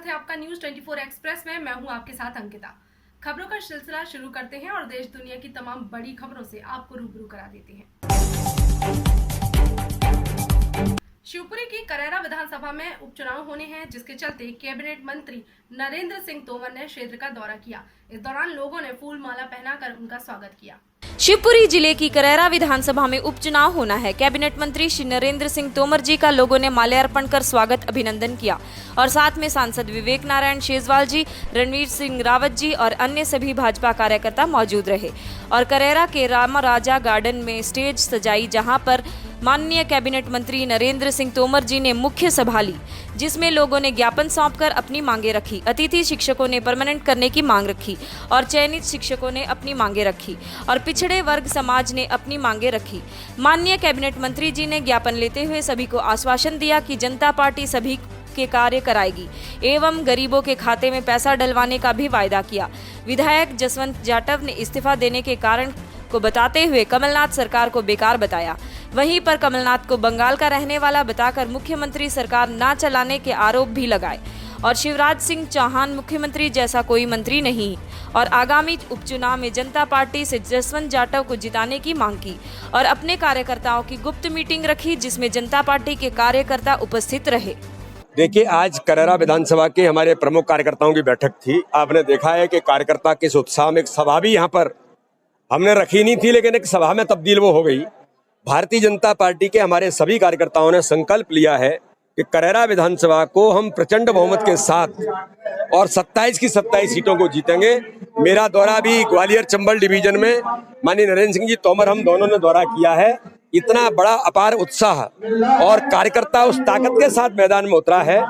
स्वागत है आपका न्यूज 24 एक्सप्रेस में। मैं हूं आपके साथ अंकिता। खबरों का सिलसिला शुरू करते हैं और देश दुनिया की तमाम बड़ी खबरों से आपको रूबरू करा देते हैं। शिवपुरी की करैरा विधानसभा में उपचुनाव होने हैं, जिसके चलते कैबिनेट मंत्री नरेंद्र सिंह तोमर ने क्षेत्र का दौरा किया। इस दौरान लोगों ने फूल माला पहनाकर उनका स्वागत किया। शिवपुरी जिले की करैरा विधानसभा में उपचुनाव होना है। कैबिनेट मंत्री श्री नरेंद्र सिंह तोमर जी का लोगों ने माल्यार्पण कर स्वागत अभिनंदन किया और साथ में सांसद विवेक नारायण शेजवाल जी, रणवीर सिंह रावत जी और अन्य सभी भाजपा कार्यकर्ता मौजूद रहे और करैरा के रामराजा गार्डन में स्टेज सजाई, जहां पर माननीय कैबिनेट मंत्री नरेंद्र सिंह तोमर जी ने मुख्य सभा ली, जिसमें लोगों ने ज्ञापन सौंपकर अपनी मांगे रखी। अतिथि शिक्षकों ने परमानेंट करने की मांग रखी और चयनित शिक्षकों ने अपनी मांगे रखी और पिछड़े वर्ग समाज ने अपनी मांगे रखी। माननीय कैबिनेट मंत्री जी ने ज्ञापन लेते हुए सभी को आश्वासन दिया कि जनता पार्टी सभी के कार्य कराएगी एवं गरीबों के खाते में पैसा डलवाने का भी वायदा किया। विधायक जसवंत जाटव ने इस्तीफा देने के कारण को बताते हुए कमलनाथ सरकार को बेकार बताया। वहीं पर कमलनाथ को बंगाल का रहने वाला बताकर मुख्यमंत्री सरकार ना चलाने के आरोप भी लगाए और शिवराज सिंह चौहान मुख्यमंत्री जैसा कोई मंत्री नहीं और आगामी उपचुनाव में जनता पार्टी से जसवंत जाटव को जिताने की मांग की और अपने कार्यकर्ताओं की गुप्त मीटिंग रखी, जिसमें जनता पार्टी के कार्यकर्ता उपस्थित रहे। देखिए, आज करैरा विधानसभा के हमारे प्रमुख कार्यकर्ताओं की बैठक थी। आपने देखा है कि कार्यकर्ता किस उत्साह में, एक सभा भी यहाँ पर हमने रखी नहीं थी, लेकिन एक सभा में तब्दील वो हो गई। भारतीय जनता पार्टी के हमारे सभी कार्यकर्ताओं ने संकल्प लिया है कि करैरा विधानसभा को हम प्रचंड बहुमत के साथ और 27 की 27 सीटों को जीतेंगे। मेरा दौरा भी ग्वालियर चंबल डिवीजन में माननीय नरेंद्र सिंह जी तोमर हम दोनों ने दौरा किया है। इतना बड़ा अपार उत्साह और कार्यकर्ता उस ताकत के साथ मैदान में उतरा है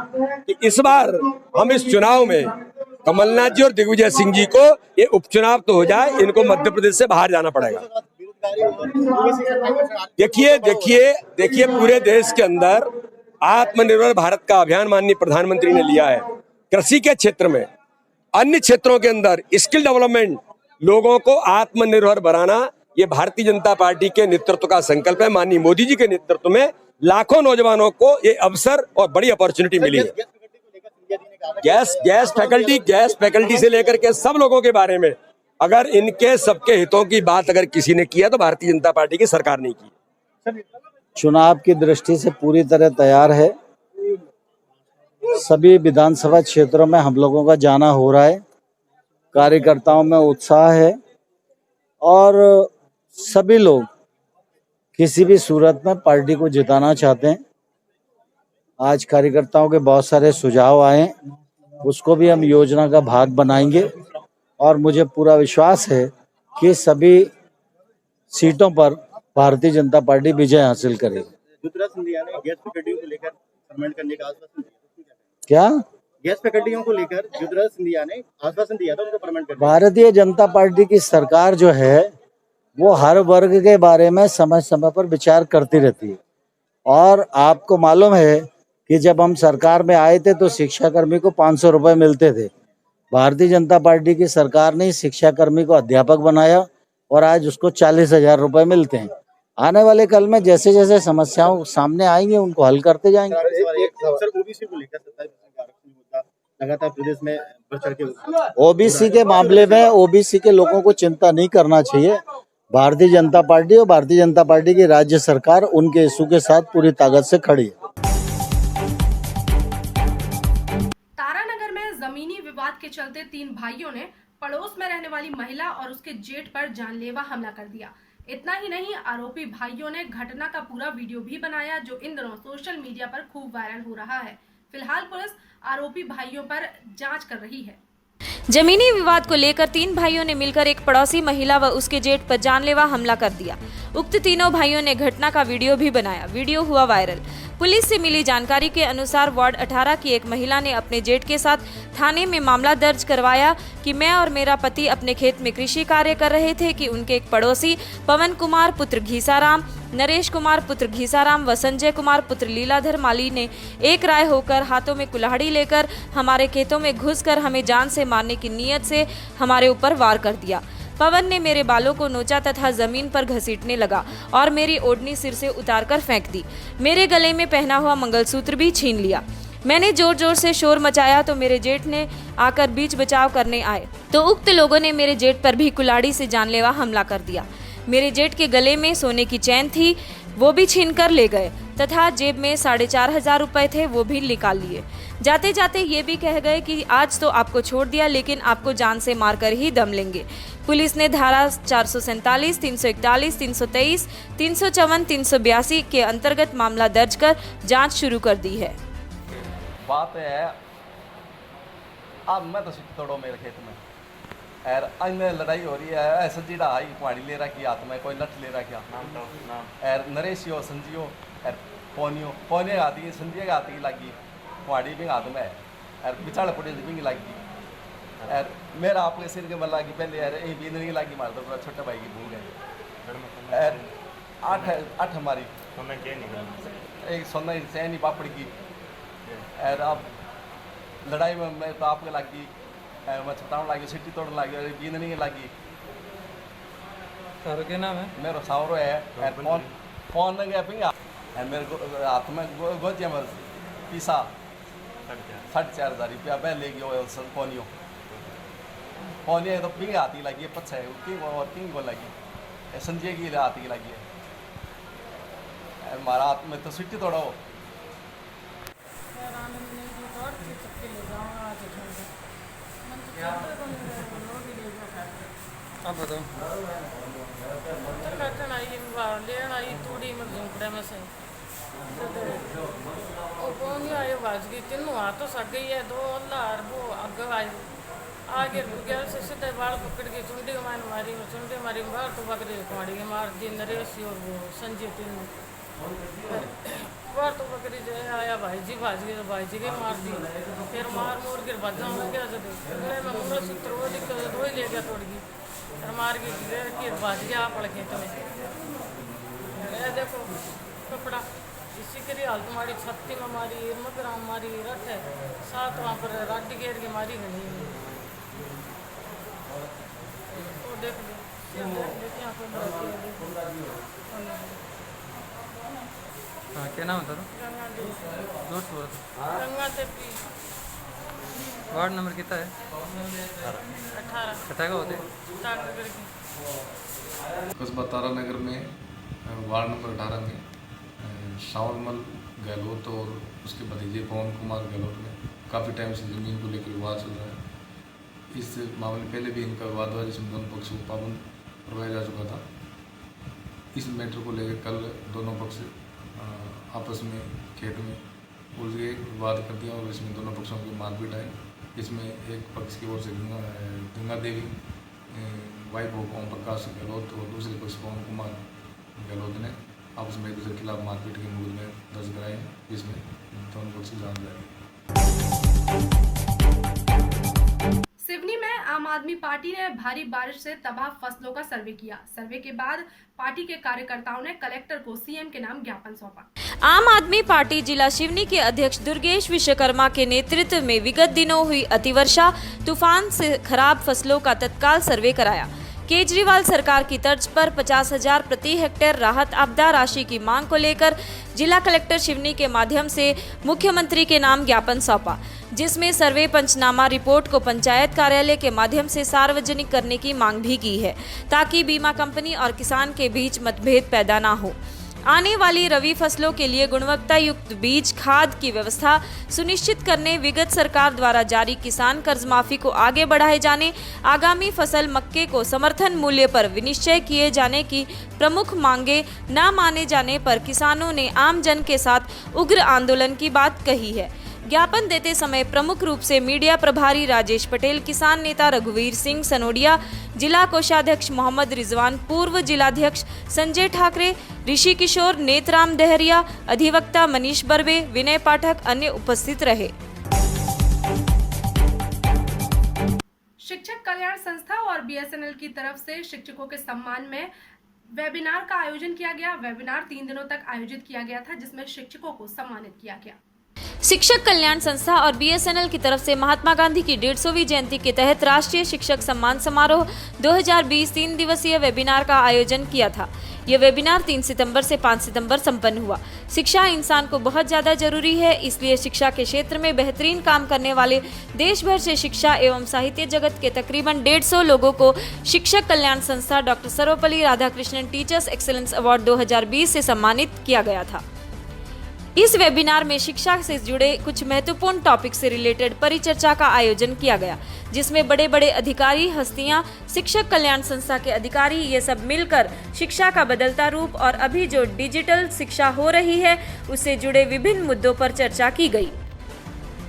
कि इस बार हम इस चुनाव में कमलनाथ जी और दिग्विजय सिंह जी को ये उपचुनाव तो हो जाए, इनको मध्य प्रदेश से बाहर जाना पड़ेगा। देखिए पूरे देश के अंदर आत्मनिर्भर भारत का अभियान माननीय प्रधानमंत्री ने लिया है। कृषि के क्षेत्र में, अन्य क्षेत्रों के अंदर स्किल डेवलपमेंट, लोगों को आत्मनिर्भर बनाना, ये भारतीय जनता पार्टी के नेतृत्व का संकल्प है। माननीय मोदी जी के नेतृत्व में लाखों नौजवानों को ये अवसर और बड़ी अपॉर्चुनिटी मिली है। गैस फैकल्टी से लेकर के सब लोगों के बारे में अगर इनके सबके हितों की बात अगर किसी ने किया तो भारतीय जनता पार्टी की सरकार ने की। चुनाव की दृष्टि से पूरी तरह तैयार है। सभी विधानसभा क्षेत्रों में हम लोगों का जाना हो रहा है। कार्यकर्ताओं में उत्साह है और सभी लोग किसी भी सूरत में पार्टी को जिताना चाहते हैं। आज कार्यकर्ताओं के बहुत सारे सुझाव आए, उसको भी हम योजना का भाग बनाएंगे और मुझे पूरा विश्वास है कि सभी सीटों पर भारतीय जनता पार्टी विजय हासिल करेगी। ज्योतिरादित्य सिंधिया ने गैस फैकल्टियों को लेकर परमानेंट करने का आश्वासन दिया। क्या गैस फैकल्टियों को लेकर ज्योतिरादित्य सिंधिया ने आश्वासन दिया था उनको परमानेंट करने। भारतीय जनता पार्टी की सरकार जो है वो हर वर्ग के बारे में समय समय पर विचार करती रहती है और आपको मालूम है कि जब हम सरकार में आए थे तो शिक्षाकर्मी को 500 रुपए मिलते थे। भारतीय जनता पार्टी की सरकार ने शिक्षाकर्मी को अध्यापक बनाया और आज उसको 40,000 रुपए मिलते हैं। आने वाले कल में जैसे जैसे समस्याओं सामने आएंगे उनको हल करते जाएंगे। ओबीसी को लेकर 27% लगातार प्रदेश में बढ़ चढ़ के ओबीसी के मामले में ओबीसी के लोगों को चिंता नहीं करना चाहिए। भारतीय जनता पार्टी और भारतीय जनता पार्टी की राज्य सरकार उनके इशू के साथ पूरी ताकत से खड़ी है। तारानगर में जमीनी विवाद के चलते 3 भाइयों ने पड़ोस में रहने वाली महिला और उसके जेठ पर जानलेवा हमला कर दिया। इतना ही नहीं, आरोपी भाइयों ने घटना का पूरा वीडियो भी बनाया, जो इन दिनों सोशल मीडिया पर खूब वायरल हो रहा है। फिलहाल पुलिस आरोपी भाइयों पर जांच कर रही है। जमीनी विवाद को लेकर 3 भाइयों ने मिलकर एक पड़ोसी महिला व उसके जेठ पर जानलेवा हमला कर दिया। उक्त तीनों भाइयों ने घटना का वीडियो भी बनाया। वीडियो हुआ वायरल। पुलिस से मिली जानकारी के अनुसार वार्ड 18 की एक महिला ने अपने जेठ के साथ थाने में मामला दर्ज करवाया कि मैं और मेरा पति अपने खेत में कृषि कार्य कर रहे थे कि उनके एक पड़ोसी पवन कुमार पुत्र घीसाराम, नरेश कुमार पुत्र घीसाराम व संजय कुमार पुत्र लीलाधर माली ने एक राय होकर हाथों में कुल्हाड़ी लेकर हमारे खेतों में घुसकर हमें जान से मारने की नीयत से हमारे ऊपर वार कर दिया। पवन ने मेरे बालों को नोचा तथा जमीन पर घसीटने लगा और मेरी ओढ़नी सिर से उतारकर फेंक दी। मेरे गले में पहना हुआ मंगलसूत्र भी छीन लिया। मैंने जोर जोर से शोर मचाया तो मेरे जेठ ने आकर बीच बचाव करने आए तो उक्त लोगों ने मेरे जेठ पर भी कुल्हाड़ी से जानलेवा हमला कर दिया। मेरे जेठ के गले में सोने की चैन थी, वो भी छीन कर ले गए तथा जेब में 4,500 रुपए थे, वो भी निकाल लिए। जाते जाते ये भी कह गए कि आज तो आपको छोड़ दिया लेकिन आपको जान से मारकर ही दम लेंगे। पुलिस ने धारा 447, 341, 323, 354, 382 के अंतर्गत मामला दर्ज कर जांच शुरू कर दी है। बात है अब मैं तो सिट तोड़ो मेरे खेत में और आज में लड़ाई हो रही है। ऐसा जीड़ा आई पहाड़ी ले रहा कि हाथ में कोई लठ ले रहा क्या और नरेशियो संजियो और पोनियो आती संजिया का आती लगी पहाड़ी भी हाथ में और बिचाड़ पड़े भी लगी और मेरा आपके सिर के बल्ला की पहले यार यही बीन नहीं लगी मार दो छोटे भाई की भूल है और आठ हमारी एक सोना सैनी पापड़ की और अब लड़ाई में मैं तो आपके लगी मैं छटाने लगी सिटी तोड़ने लगी और बीन नहीं लगी। सर क्या नाम है? मेरा सावरो है फोन गया पिंगा मेरे हाथ में गोजिया में पीसा 4,500 रुपया मैं ले गया पोनियो तो पिंग आती लगी है पच्चा है किंग को लगी संजय की आती लगी है हमारा हाथ में तो सिटी तोड़ो। आप बताओ। लेन आई तूड़ी में झोंपड़े में से कौन आयो भाज गई तीनों हाथों सक गई है दो अल्लाह वो आगे आई आगे गया से सीधे बाल पकड़ के चुंडी मारी चुंडी मारी बाल तो पकड़ पहाड़ी के मार दी नरेश और वो संजय तीनों बार तो पकड़ी जाए आया भाई जी भाज गए तो भाई जी के मार दी फिर मार मोर के भाजा हो गया जब गले में मंगलसूत्र वो दिक्कत दो ही ले गया तोड़ गई फिर मार के भाज गया पड़ खेत में देखो कपड़ा इसी के लिए हाल तुम्हारी छत्ती में मारी मगराम मारी रट है साथ वहाँ पर राटी घेर के मारी गई वो देख हाँ क्या नाम है? गंगा देवी वार्ड नंबर कितना है? 18 कटा का होते तारनगर की कस्बा तारानगर में वार्ड नंबर 18 में श्रावणमल गहलोत और उसके भतीजे पवन कुमार गहलोत में काफ़ी टाइम से ज़मीन को लेकर विवाद चल रहा है। इस मामले पहले भी इनका विवाद हुआ जिसमें दोनों पक्षों को पाबंद करवाया जा चुका था। इस मैटर को लेकर कल दोनों पक्ष आपस में खेत में उलझ गए, विवाद कर दिया और इसमें दोनों पक्षों की मारपीट आई। इसमें एक पक्ष की ओर से गंगा देवी वाइफ ऑफ ओम प्रकाश गहलोत और दूसरे पक्ष पवन कुमार गहलोत ने आपस में एक दूसरे के खिलाफ मारपीट के मुकदमे दर्ज कराए हैं, जिसमें दोनों पक्ष की जांच जारी। सिवनी में आम आदमी पार्टी ने भारी बारिश से तबाह फसलों का सर्वे किया। सर्वे के बाद पार्टी के कार्यकर्ताओं ने कलेक्टर को सीएम के नाम ज्ञापन सौंपा। आम आदमी पार्टी जिला सिवनी के अध्यक्ष दुर्गेश विश्वकर्मा के नेतृत्व में विगत दिनों हुई अतिवर्षा तूफान से खराब फसलों का तत्काल सर्वे कराया। केजरीवाल सरकार की तर्ज पर 50,000 प्रति हेक्टेयर राहत आपदा राशि की मांग को लेकर जिला कलेक्टर सिवनी के माध्यम से मुख्यमंत्री के नाम ज्ञापन सौंपा, जिसमें सर्वे पंचनामा रिपोर्ट को पंचायत कार्यालय के माध्यम से सार्वजनिक करने की मांग भी की है, ताकि बीमा कंपनी और किसान के बीच मतभेद पैदा न हो। आने वाली रबी फसलों के लिए गुणवत्ता युक्त बीज खाद की व्यवस्था सुनिश्चित करने, विगत सरकार द्वारा जारी किसान कर्ज माफी को आगे बढ़ाए जाने, आगामी फसल मक्के को समर्थन मूल्य पर विनिश्चय किए जाने की प्रमुख मांगे न माने जाने पर किसानों ने आम जन के साथ उग्र आंदोलन की बात कही है। ज्ञापन देते समय प्रमुख रूप से मीडिया प्रभारी राजेश पटेल, किसान नेता रघुवीर सिंह सनोडिया, जिला कोषाध्यक्ष मोहम्मद रिजवान, पूर्व जिलाध्यक्ष संजय ठाकरे, ऋषि किशोर, नेतराम दहरिया, अधिवक्ता मनीष बर्वे, विनय पाठक अन्य उपस्थित रहे। शिक्षक कल्याण संस्था और बीएसएनएल की तरफ से शिक्षकों के सम्मान में वेबिनार का आयोजन किया गया। वेबिनार 3 दिनों तक आयोजित किया गया था, जिसमें शिक्षकों को सम्मानित किया गया। शिक्षक कल्याण संस्था और बीएसएनएल की तरफ से महात्मा गांधी की 150वीं जयंती के तहत राष्ट्रीय शिक्षक सम्मान समारोह 2020 3 दिवसीय वेबिनार का आयोजन किया था। यह वेबिनार 3 सितंबर से 5 सितंबर संपन्न हुआ। शिक्षा इंसान को बहुत ज्यादा जरूरी है, इसलिए शिक्षा के क्षेत्र में बेहतरीन काम करने वाले देश भर से शिक्षा एवं साहित्य जगत के तकरीबन 150 लोगों को शिक्षक कल्याण संस्था doctor Sarvepalli Radhakrishnan teachers excellence award 2020 से सम्मानित किया गया था। इस वेबिनार में शिक्षा से जुड़े कुछ महत्वपूर्ण टॉपिक से रिलेटेड परिचर्चा का आयोजन किया गया, जिसमें बड़े बड़े अधिकारी, हस्तियां, शिक्षक कल्याण संस्था के अधिकारी ये सब मिलकर शिक्षा का बदलता रूप और अभी जो डिजिटल शिक्षा हो रही है उससे जुड़े विभिन्न मुद्दों पर चर्चा की गई।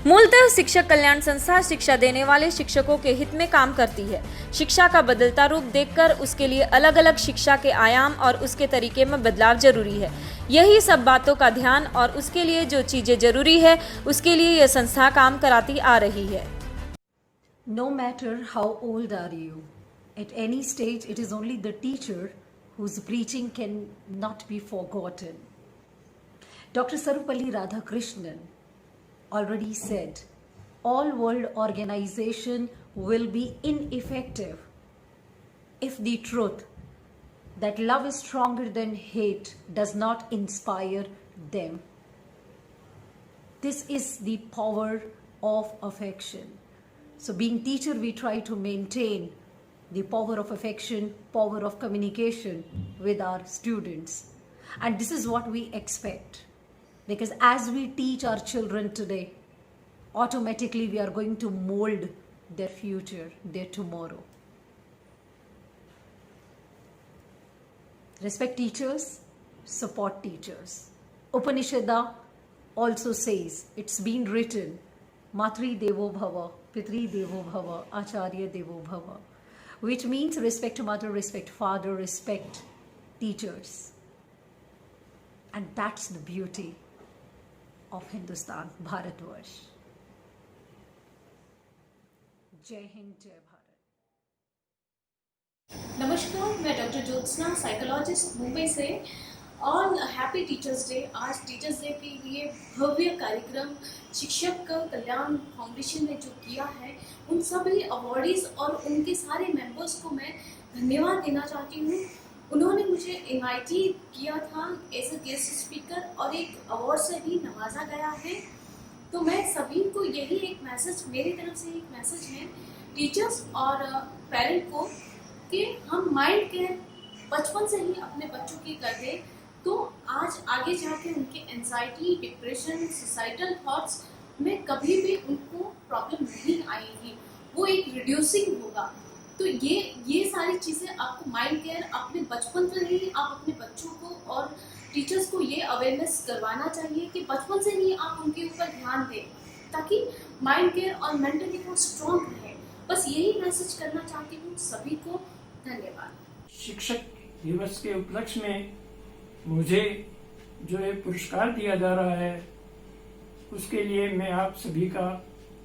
मूलतः शिक्षक कल्याण संस्था शिक्षा देने वाले शिक्षकों के हित में काम करती है। शिक्षा का बदलता रूप देखकर उसके लिए अलग अलग शिक्षा के आयाम और उसके तरीके में बदलाव जरूरी है। यही सब बातों का ध्यान और उसके लिए जो चीजें जरूरी है उसके लिए यह संस्था काम कराती आ रही है। No matter how old are you, at any stage it is only the teacher whose preaching cannot be forgotten. Dr. Sarvapalli Radhakrishnan already said, all world organization will be ineffective if the truth that love is stronger than hate does not inspire them. This is the power of affection. So being teacher, we try to maintain the power of affection, power of communication with our students. And this is what we expect. Because as we teach our children today, automatically we are going to mold their future, their tomorrow. Respect teachers, support teachers. Upanishada also says, it's been written, Matri Devo Bhava, Pitri Devo Bhava, Acharya Devo Bhava, which means respect mother, respect father, respect teachers. And that's the beauty of Hindustan, Bharatvarsh. जय हिंद, जय भारत। नमस्कार, मैं doctor Jyotsna, psychologist, Mumbai से। On happy teachers day. आज teachers day के लिए भव्य कार्यक्रम शिक्षक कल्याण फाउंडेशन ने जो किया है, उन सभी अवॉर्डीज और उनके सारे मेंबर्स को मैं धन्यवाद देना चाहती हूँ। उन्होंने मुझे इनवाइटी किया था एज ए गेस्ट स्पीकर और एक अवार्ड से भी नवाजा गया है। तो मैं सभी को यही एक मैसेज, मेरी तरफ से एक मैसेज है टीचर्स और पेरेंट को कि हम माइंड केयर बचपन से ही अपने बच्चों की कर दें, तो आज आगे जाके उनके एंजाइटी, डिप्रेशन, सुसाइडल थॉट्स में कभी भी उनको प्रॉब्लम नहीं आएगी, वो एक रिड्यूसिंग होगा। तो ये सारी चीज़ें आपको माइंड केयर अपने बचपन से ही आप अपने बच्चों को और टीचर्स को ये अवेयरनेस करवाना चाहिए कि बचपन से ही आप उनके ऊपर ध्यान दें, ताकि माइंड केयर और मेंटली वो स्ट्रॉन्ग रहे। बस यही मैसेज करना चाहती हूँ सभी को। धन्यवाद। शिक्षक दिवस के उपलक्ष्य में मुझे जो ये पुरस्कार दिया जा रहा है, उसके लिए मैं आप सभी का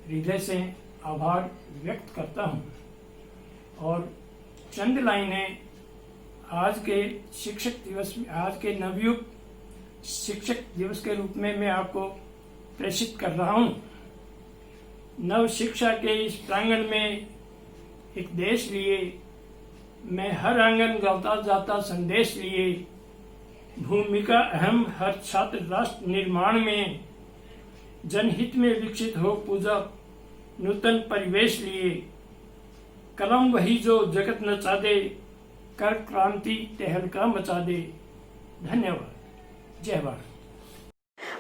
हृदय से आभार व्यक्त करता हूँ। और चंद लाइनें आज के शिक्षक दिवस में, आज के नवयुग शिक्षक दिवस के रूप में मैं आपको प्रेषित कर रहा हूँ। नव शिक्षा के इस प्रांगण में एक देश लिए, मैं हर आंगन गाता जाता संदेश लिए, भूमिका अहम हर छात्र राष्ट्र निर्माण में, जनहित में विकसित हो पूजा नूतन परिवेश लिए, कलम वही जो जगत नचा दे, कर क्रांति तहलका मचा दे। धन्यवाद। जय Bharat.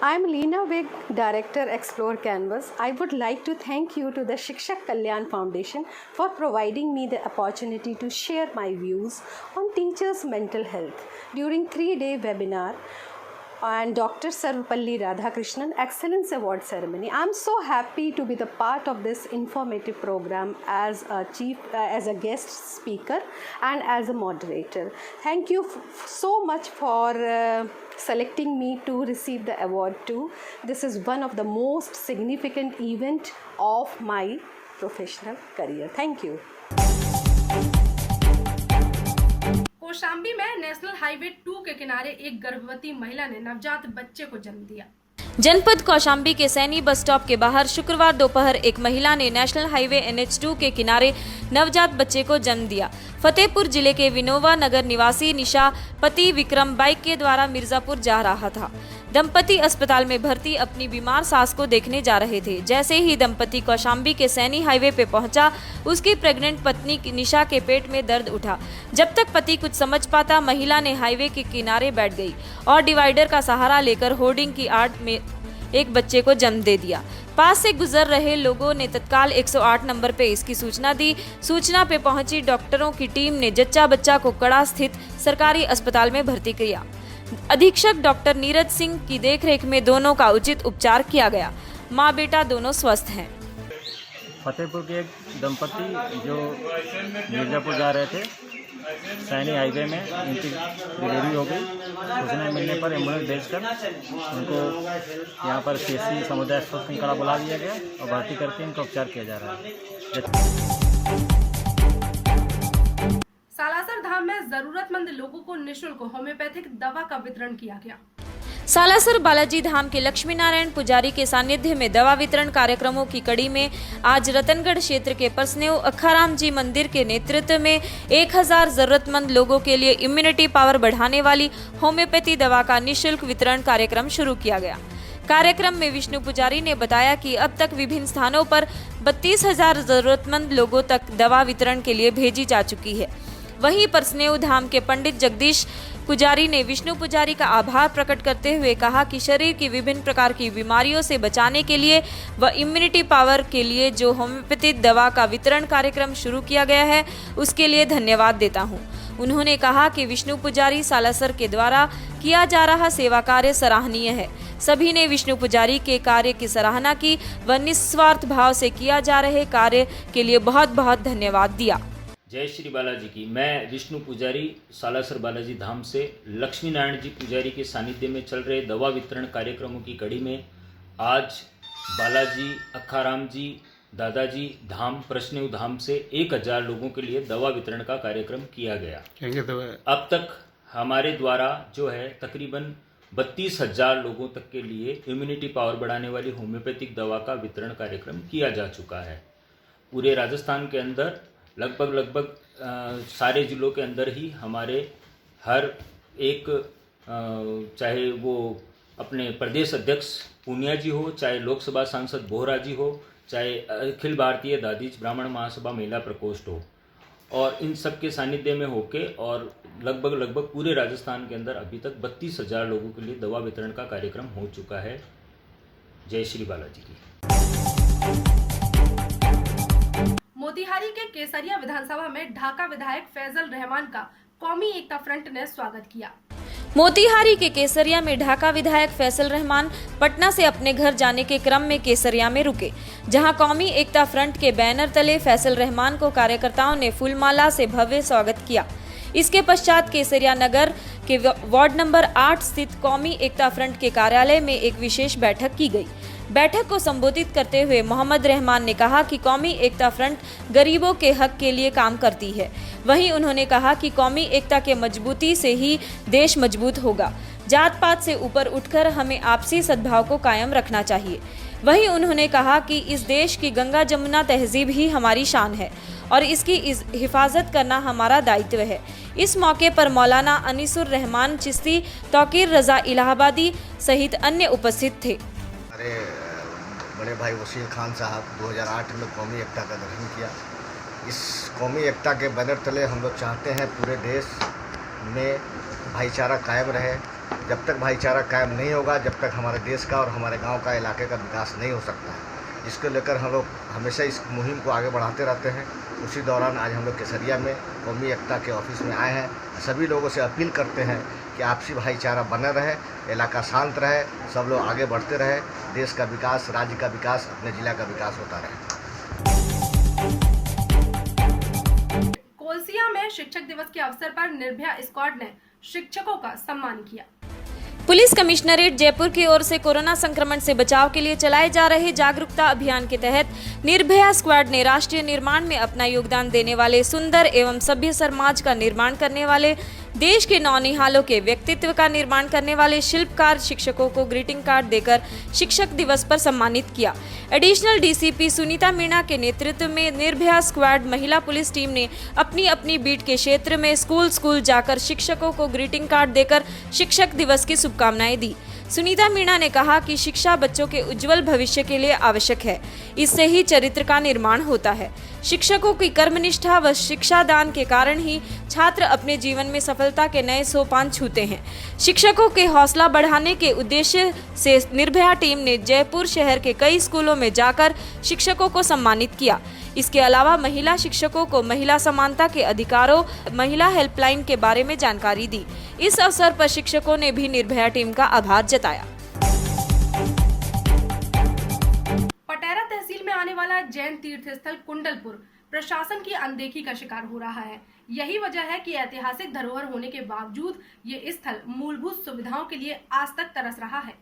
I am Leena Vig, Director, Explore Canvas. I would like to thank you to the Shikshak Kalyan Foundation for providing me the opportunity to share my views on teachers' mental health during 3-day webinar and Dr. Sarvapalli Radhakrishnan Excellence Award Ceremony. I am so happy to be the part of this informative program as a guest speaker and as a moderator. Thank you so much for selecting me to receive the award too. This is one of the most significant event of my professional career. Thank you. Kaushambi में national highway 2 के किनारे एक गर्भवती महिला ने नवजात बच्चे को जन्म दिया। जनपद कौशाम्बी के सैनी बस स्टॉप के बाहर शुक्रवार दोपहर एक महिला ने नेशनल हाईवे NH2 के किनारे नवजात बच्चे को जन्म दिया। फतेहपुर जिले के विनोवा नगर निवासी निशा पति विक्रम बाइक के द्वारा मिर्जापुर जा रहा था। दंपति अस्पताल में भर्ती अपनी बीमार सास को देखने जा रहे थे। जैसे ही दंपति कौशाम्बी के सैनी हाईवे पे पहुंचा, उसकी प्रेग्नेंट पत्नी निशा के पेट में दर्द उठा। जब तक पति कुछ समझ पाता, महिला ने हाईवे के किनारे बैठ गई और डिवाइडर का सहारा लेकर होर्डिंग की आड़ में एक बच्चे को जन्म दे दिया। पास से गुजर रहे लोगों ने तत्काल 108 नंबर पे इसकी सूचना दी। सूचना पे पहुंची डॉक्टरों की टीम ने जच्चा बच्चा को कड़ा स्थित सरकारी अस्पताल में भर्ती किया। अधीक्षक डॉक्टर नीरज सिंह की देखरेख में दोनों का उचित उपचार किया गया। माँ बेटा दोनों स्वस्थ हैं। फतेहपुर के एक दंपति जो मिर्जापुर जा रहे थे, सैनी हाईवे में इनकी डिलीवरी हो गई। सूचना मिलने पर एम्बुलेंस भेजकर उनको यहाँ पर CSC समुदाय स्वास्थ्य केंद्र बुला दिया गया और भर्ती करके इनका उपचार किया जा रहा है। सालासर धाम में जरूरतमंद लोगों को निःशुल्क होम्योपैथिक दवा का वितरण किया गया। सालासर बालाजी धाम के लक्ष्मी नारायण पुजारी के सानिध्य में दवा वितरण कार्यक्रमों की कड़ी में आज रतनगढ़ क्षेत्र के परसनेव अखाराम जी मंदिर के नेतृत्व में 1000 जरूरतमंद लोगों के लिए इम्यूनिटी पावर बढ़ाने वाली होम्योपैथी दवा का निःशुल्क वितरण कार्यक्रम शुरू किया गया। कार्यक्रम में विष्णु पुजारी ने बताया कि अब तक विभिन्न स्थानों पर 32,000 जरूरतमंद लोगों तक दवा वितरण के लिए भेजी जा चुकी है। वहीं परसनेव धाम के पंडित जगदीश पुजारी ने विष्णु पुजारी का आभार प्रकट करते हुए कहा कि शरीर की विभिन्न प्रकार की बीमारियों से बचाने के लिए व इम्यूनिटी पावर के लिए जो होम्योपैथी दवा का वितरण कार्यक्रम शुरू किया गया है, उसके लिए धन्यवाद देता हूं। उन्होंने कहा कि विष्णु पुजारी सालासर के द्वारा किया जा रहा सेवा कार्य सराहनीय है। सभी ने विष्णु पुजारी के कार्य की सराहना की व निस्वार्थ भाव से किया जा रहे कार्य के लिए बहुत बहुत धन्यवाद दिया। जय श्री बालाजी की। मैं विष्णु पुजारी सालासर बालाजी धाम से लक्ष्मी नारायण जी पुजारी के सानिध्य में चल रहे दवा वितरण कार्यक्रमों की कड़ी में आज बालाजी अखाराम जी दादाजी धाम प्रश्नेव धाम से 1000 लोगों के लिए दवा वितरण का कार्यक्रम किया गया। अब तक हमारे द्वारा जो है तकरीबन 32,000 लोगों तक के लिए इम्यूनिटी पावर बढ़ाने वाली होम्योपैथिक दवा का वितरण कार्यक्रम किया जा चुका है। पूरे राजस्थान के अंदर लगभग सारे जिलों के अंदर ही हमारे हर एक चाहे वो अपने प्रदेश अध्यक्ष पूनिया जी हो, चाहे लोकसभा सांसद बोहरा जी हो, चाहे अखिल भारतीय दादीज ब्राह्मण महासभा महिला प्रकोष्ठ हो, और इन सब के सानिध्य में होके और लगभग पूरे राजस्थान के अंदर अभी तक 32,000 लोगों के लिए दवा वितरण का कार्यक्रम हो चुका है। जय श्री बालाजी की। मोतिहारी के केसरिया विधानसभा में ढाका विधायक फैजल रहमान का कौमी एकता फ्रंट ने स्वागत किया। मोतिहारी के केसरिया में ढाका विधायक फैसल रहमान पटना से अपने घर जाने के क्रम में केसरिया में रुके, जहां कौमी एकता फ्रंट के बैनर तले फैसल रहमान को कार्यकर्ताओं ने फूलमाला से भव्य स्वागत किया। इसके पश्चात केसरिया नगर के वार्ड नंबर 8 स्थित कौमी एकता फ्रंट के कार्यालय में एक विशेष बैठक की गई। बैठक को संबोधित करते हुए मोहम्मद रहमान ने कहा कि कौमी एकता फ्रंट गरीबों के हक के लिए काम करती है। वहीं उन्होंने कहा कि कौमी एकता के मजबूती से ही देश मजबूत होगा। जात पात से ऊपर उठकर हमें आपसी सद्भाव को कायम रखना चाहिए। वहीं उन्होंने कहा कि इस देश की गंगा जमुना तहजीब ही हमारी शान है और इसकी हिफाजत करना हमारा दायित्व है। इस मौके पर मौलाना अनीसुर रहमान चिश्ती, तौकीर रजा इलाहाबादी सहित अन्य उपस्थित थे। हमारे बड़े भाई वसील खान साहब 2008 में कौमी एकता का गठन किया। इस कौमी एकता के बैनर तले हम लोग चाहते हैं पूरे देश में भाईचारा कायम रहे। जब तक भाईचारा कायम नहीं होगा, जब तक हमारे देश का और हमारे गांव का इलाके का विकास नहीं हो सकता है। इसको लेकर हम लोग हमेशा इस मुहिम को आगे बढ़ाते रहते हैं। उसी दौरान आज हम लोग केसरिया में कौमी एकता के ऑफिस में आए हैं। सभी लोगों से अपील करते हैं कि आपसी भाईचारा बना रहे, इलाका शांत रहे, सब लोग आगे बढ़ते रहे, देश का विकास, राज्य का विकास, अपने जिला का विकास होता रहे। कोलसिया में शिक्षक दिवस के अवसर पर निर्भया स्क्वाड ने शिक्षकों का सम्मान किया। पुलिस कमिश्नरेट जयपुर की ओर से कोरोना संक्रमण से बचाव के लिए चलाए जा रहे जागरूकता अभियान के तहत निर्भया स्क्वाड ने राष्ट्रीय निर्माण में अपना योगदान देने वाले सुंदर एवं सभ्य समाज का निर्माण करने वाले देश के नौनिहालों के व्यक्तित्व का निर्माण करने वाले शिल्पकार शिक्षकों को ग्रीटिंग कार्ड देकर शिक्षक दिवस पर सम्मानित किया। एडिशनल डीसीपी सुनीता मीणा के नेतृत्व में निर्भया स्क्वाड महिला पुलिस टीम ने अपनी अपनी बीट के क्षेत्र में स्कूल जाकर शिक्षकों को ग्रीटिंग कार्ड देकर शिक्षक दिवस की शुभकामनाएं दी। सुनीता मीणा ने कहा कि शिक्षा बच्चों के उज्जवल भविष्य के लिए आवश्यक है, इससे ही चरित्र का निर्माण होता है। शिक्षकों की कर्मनिष्ठा व शिक्षा दान के कारण ही छात्र अपने जीवन में सफलता के नए सोपान छूते हैं। शिक्षकों के हौसला बढ़ाने के उद्देश्य से निर्भया टीम ने जयपुर शहर के कई स्कूलों में जाकर शिक्षकों को सम्मानित किया। इसके अलावा महिला शिक्षकों को महिला समानता के अधिकारों, महिला हेल्पलाइन के बारे में जानकारी दी। इस अवसर पर शिक्षकों ने भी निर्भया टीम का आभार जताया। पटेरा तहसील में आने वाला जैन तीर्थ स्थल कुंडलपुर प्रशासन की अनदेखी का शिकार हो रहा है। यही वजह है कि ऐतिहासिक धरोहर होने के बावजूद ये स्थल मूलभूत सुविधाओं के लिए आज तक तरस रहा है।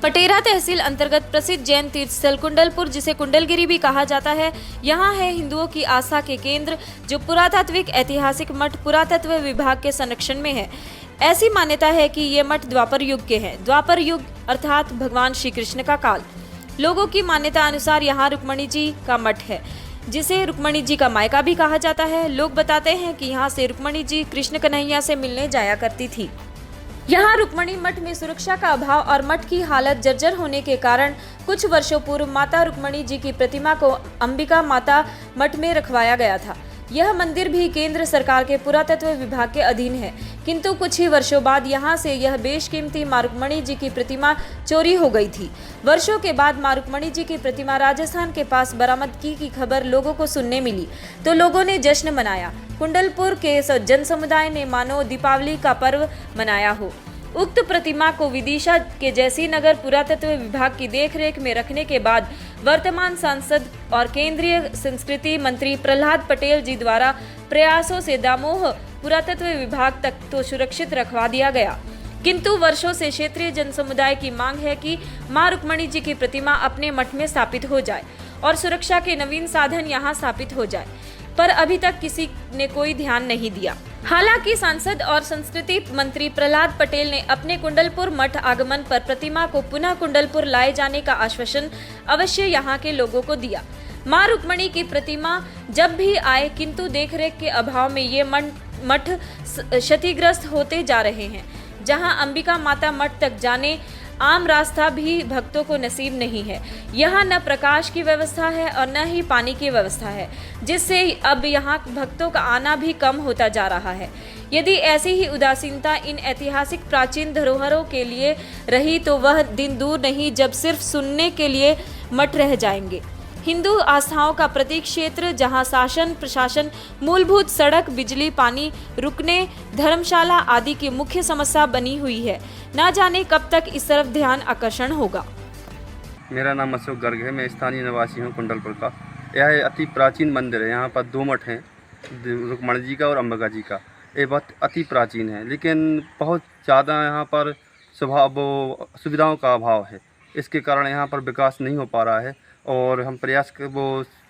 पटेरा तहसील अंतर्गत प्रसिद्ध जैन तीर्थ स्थल कुंडलपुर, जिसे कुंडलगिरी भी कहा जाता है, यहाँ है हिंदुओं की आस्था के केंद्र, जो पुरातात्विक ऐतिहासिक मठ पुरातत्व विभाग के संरक्षण में है। ऐसी मान्यता है कि ये मठ द्वापर युग के हैं। द्वापर युग अर्थात भगवान श्री कृष्ण का काल। लोगों की मान्यता अनुसार यहाँ रुक्मणी जी का मठ है, जिसे रुक्मणी जी का मायका भी कहा जाता है। लोग बताते हैं कि यहाँ से रुक्मणी जी कृष्ण कन्हैया से मिलने जाया करती थी। यहाँ रुक्मणी मठ में सुरक्षा का अभाव और मठ की हालत जर्जर होने के कारण कुछ वर्षों पूर्व माता रुक्मणी जी की प्रतिमा को अंबिका माता मठ में रखवाया गया था। यह मंदिर भी केंद्र सरकार के पुरातत्व विभाग के अधीन है, किंतु कुछ ही वर्षों बाद यहाँ से यह बेशकीमती मां रुक्मणी जी की प्रतिमा चोरी हो गई थी। वर्षों के बाद मां रुक्मणी जी की प्रतिमा राजस्थान के पास बरामद की खबर लोगों को सुनने मिली, तो लोगों ने जश्न मनाया। कुंडलपुर के जन समुदाय ने मानो दीपावली का पर्व मनाया हो। उक्त प्रतिमा को विदिशा के जैसी नगर पुरातत्व विभाग की देखरेख में रखने के बाद वर्तमान सांसद और केंद्रीय संस्कृति मंत्री प्रहलाद पटेल जी द्वारा प्रयासों से दामोह पुरातत्व विभाग तक तो सुरक्षित रखवा दिया गया, किंतु वर्षों से क्षेत्रीय जनसमुदाय की मांग है कि मां रुक्मणी जी की प्रतिमा अपने मठ में स्थापित हो जाए और सुरक्षा के नवीन साधन यहां स्थापित हो जाए, पर अभी तक किसी ने कोई ध्यान नहीं दिया। हालांकि सांसद और संस्कृति मंत्री प्रहलाद पटेल ने अपने कुंडलपुर मठ आगमन पर प्रतिमा को पुनः कुंडलपुर लाए जाने का आश्वासन अवश्य यहां के लोगों को दिया। मां रुक्मणी की प्रतिमा जब भी आए, किंतु देखरेख के अभाव में ये मठ क्षतिग्रस्त होते जा रहे हैं। जहां अंबिका माता मठ तक जाने आम रास्ता भी भक्तों को नसीब नहीं है। यहाँ न प्रकाश की व्यवस्था है और न ही पानी की व्यवस्था है, जिससे अब यहाँ भक्तों का आना भी कम होता जा रहा है। यदि ऐसी ही उदासीनता इन ऐतिहासिक प्राचीन धरोहरों के लिए रही तो वह दिन दूर नहीं जब सिर्फ सुनने के लिए मठ रह जाएंगे। हिंदू आस्थाओं का प्रतीक क्षेत्र, जहां शासन प्रशासन मूलभूत सड़क, बिजली, पानी, रुकने, धर्मशाला आदि की मुख्य समस्या बनी हुई है। न जाने कब तक इस तरफ ध्यान आकर्षण होगा। मेरा नाम अशोक गर्ग है, मैं स्थानीय निवासी हूँ कुंडलपुर का। यह अति प्राचीन मंदिर है। यहाँ पर दो मठ हैं, रुक्मणी जी का और अंबिका जी का। ये बहुत अति प्राचीन है, लेकिन बहुत ज़्यादा यहाँ पर सुविधाओं का अभाव है। इसके कारण यहाँ पर विकास नहीं हो पा रहा है और हम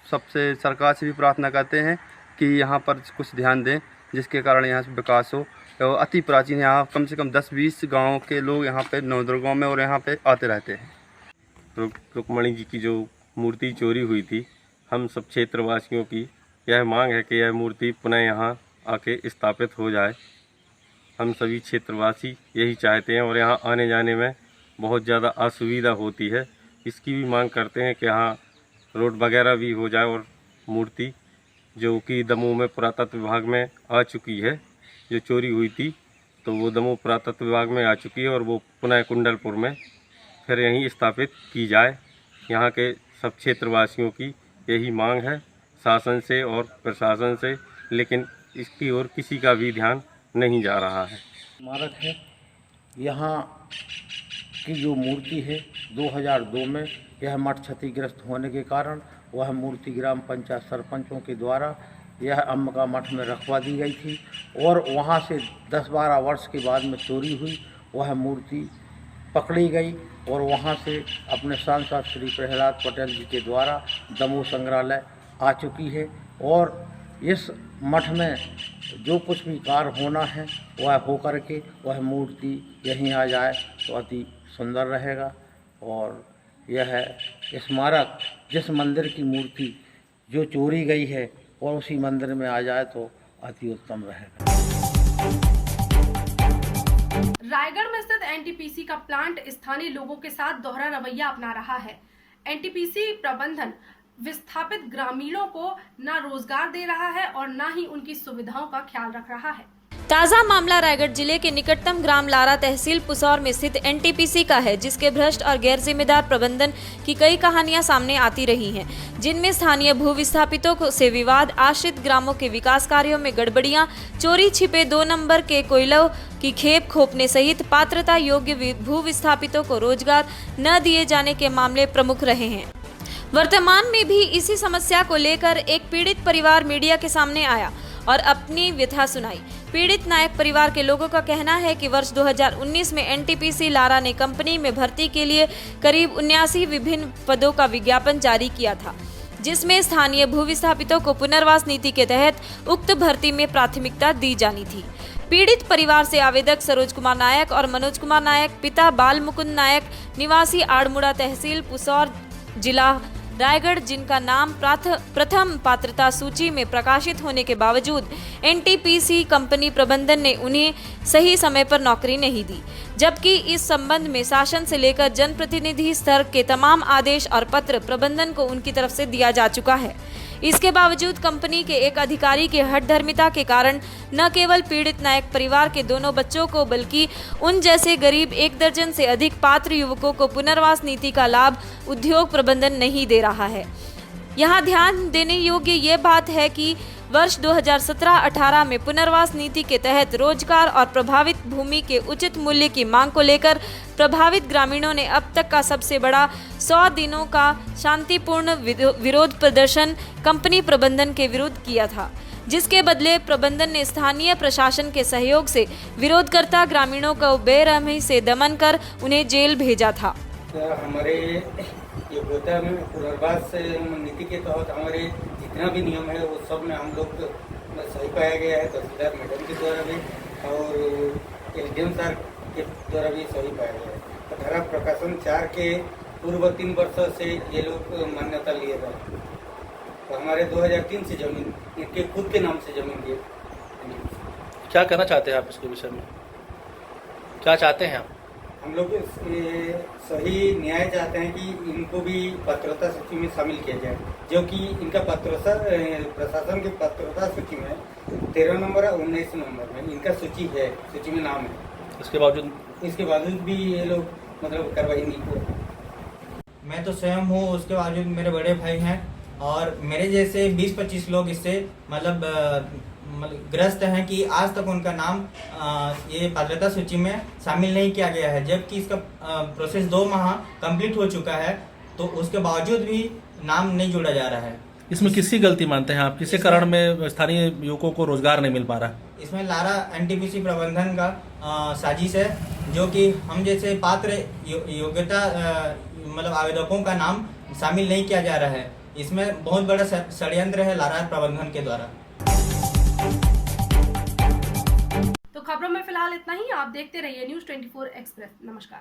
सबसे सरकार से भी प्रार्थना करते हैं कि यहाँ पर कुछ ध्यान दें, जिसके कारण यहाँ से विकास हो। तो अति प्राचीन यहाँ कम से कम 10-20 गाँव के लोग यहाँ पे नवदुर्गाओं में और यहाँ पे आते रहते हैं। रुक्मणी जी की जो मूर्ति चोरी हुई थी, हम सब क्षेत्रवासियों की यह मांग है कि यह मूर्ति पुनः यहाँ आके स्थापित हो जाए। हम सभी क्षेत्रवासी यही चाहते हैं और यहाँ आने जाने में बहुत ज़्यादा असुविधा होती है। इसकी भी मांग करते हैं कि यहाँ रोड वगैरह भी हो जाए और मूर्ति जो कि दमोह में पुरातत्व विभाग में आ चुकी है, जो चोरी हुई थी तो वो दमोह पुरातत्व विभाग में आ चुकी है और वो पुनः कुंडलपुर में फिर यहीं स्थापित की जाए। यहाँ के सब क्षेत्रवासियों की यही मांग है शासन से और प्रशासन से, लेकिन इसकी ओर किसी का भी ध्यान नहीं जा रहा है। स्मारक है। यहाँ की जो मूर्ति है 2002 में यह मठ क्षतिग्रस्त होने के कारण वह मूर्ति ग्राम पंचायत सरपंचों के द्वारा यह अंबिका मठ में रखवा दी गई थी और वहाँ से 10-12 वर्ष के बाद में चोरी हुई। वह मूर्ति पकड़ी गई और वहाँ से अपने सांसद श्री प्रहलाद पटेल जी के द्वारा दमोह संग्रहालय आ चुकी है और इस मठ में जो कुछ भी कार्य होना है वह हो करके वह मूर्ति यहीं आ जाए तो अति सुंदर रहेगा। और यह स्मारक जिस मंदिर की मूर्ति जो चोरी गई है और उसी मंदिर में आ जाए तो अति उत्तम रहेगा। रायगढ़ में स्थित एनटीपीसी का प्लांट स्थानीय लोगों के साथ दोहरा रवैया अपना रहा है। एनटीपीसी प्रबंधन विस्थापित ग्रामीणों को न रोजगार दे रहा है और न ही उनकी सुविधाओं का ख्याल रख रहा है। ताजा मामला रायगढ़ जिले के निकटतम ग्राम लारा तहसील पुसौर में स्थित एनटीपीसी का है, जिसके भ्रष्ट और गैर जिम्मेदार प्रबंधन की कई कहानियां सामने आती रही हैं, जिनमें स्थानीय भू विस्थापितों से विवाद, आश्रित ग्रामों के विकास कार्यों में गड़बड़ियां, चोरी छिपे 2 नंबर के कोयलों की खेप खोपने सहित पात्रता योग्य भू विस्थापितों को रोजगार न दिए जाने के मामले प्रमुख रहे हैं। वर्तमान में भी इसी समस्या को लेकर एक पीड़ित परिवार मीडिया के सामने आया और अपनी व्यथा सुनाई। पीड़ित नायक परिवार के लोगों का कहना है कि वर्ष 2019 में एनटीपीसी लारा ने कंपनी में भर्ती के लिए करीब 79 विभिन्न पदों का विज्ञापन जारी किया था, जिसमें स्थानीय भू विस्थापितों को पुनर्वास नीति के तहत उक्त भर्ती में प्राथमिकता दी जानी थी। पीड़ित परिवार से आवेदक सरोज कुमार नायक और मनोज कुमार नायक, पिता बाल मुकुंद नायक, निवासी आड़मुड़ा तहसील पुसौर जिला रायगढ़, जिनका नाम प्रथम पात्रता सूची में प्रकाशित होने के बावजूद एनटीपीसी कंपनी प्रबंधन ने उन्हें सही समय पर नौकरी नहीं दी, जबकि इस संबंध में शासन से लेकर जनप्रतिनिधि स्तर के तमाम आदेश और पत्र प्रबंधन को उनकी तरफ से दिया जा चुका है। इसके बावजूद कंपनी के एक अधिकारी के हठधर्मिता के कारण न केवल पीड़ित नायक परिवार के दोनों बच्चों को बल्कि उन जैसे गरीब 1 दर्जन से अधिक पात्र युवकों को पुनर्वास नीति का लाभ उद्योग प्रबंधन नहीं दे रहा है। यहाँ ध्यान देने योग्य ये बात है कि वर्ष 2017-18 में पुनर्वास नीति के तहत रोजगार और प्रभावित भूमि के उचित मूल्य की मांग को लेकर प्रभावित ग्रामीणों ने अब तक का सबसे बड़ा 100 दिनों का शांतिपूर्ण विरोध प्रदर्शन कंपनी प्रबंधन के विरुद्ध किया था, जिसके बदले प्रबंधन ने स्थानीय प्रशासन के सहयोग से विरोधकर्ता ग्रामीणों को बेरहमी से दमन कर उन्हें जेल भेजा था। हमारे योग्यता में पुनर्वास नीति के तहत हमारे जितना भी नियम है वो सब में हम लोग सही पाया गया है। तहसीलदार मैडम के द्वारा भी और एसडीएम सर के द्वारा भी सही पाया गया है। धारा प्रकाशन 4 के पूर्व 3 वर्षों से ये लोग मान्यता लिए गए, तो हमारे 2003 से जमीन इनके खुद के नाम से जमीन दिए। क्या करना चाहते हैं आप इसके विषय में? क्या चाहते हैं आप? हम लोग सही न्याय चाहते हैं कि इनको भी पात्रता सूची में शामिल किया जाए, जो कि इनका प्रशासन की पात्रता सूची में 13 नंबर और 19 नंबर में इनका सूची में नाम है। इसके बावजूद भी ये लोग मतलब कार्रवाई नहीं हुआ। मैं तो स्वयं हूँ, उसके बावजूद मेरे बड़े भाई हैं और मेरे जैसे 20-25 लोग इससे मतलब ग्रस्त हैं कि आज तक उनका नाम ये पात्रता सूची में शामिल नहीं किया गया है, जबकि इसका प्रोसेस 2 माह कंप्लीट हो चुका है, तो उसके बावजूद भी नाम नहीं जोड़ा जा रहा है। इसमें किसकी गलती मानते हैं आप? किसी कारण में स्थानीय युवकों को रोजगार नहीं मिल पा रहा? इसमें लारा एनटीपीसी प्रबंधन का साजिश है, जो कि हम जैसे पात्र योग्यता मतलब आवेदकों का नाम शामिल नहीं किया जा रहा है। इसमें बहुत बड़ा षड्यंत्र है लारा प्रबंधन के द्वारा। तो खबरों में फिलहाल इतना ही। आप देखते रहिए न्यूज़ 24 एक्सप्रेस। नमस्कार।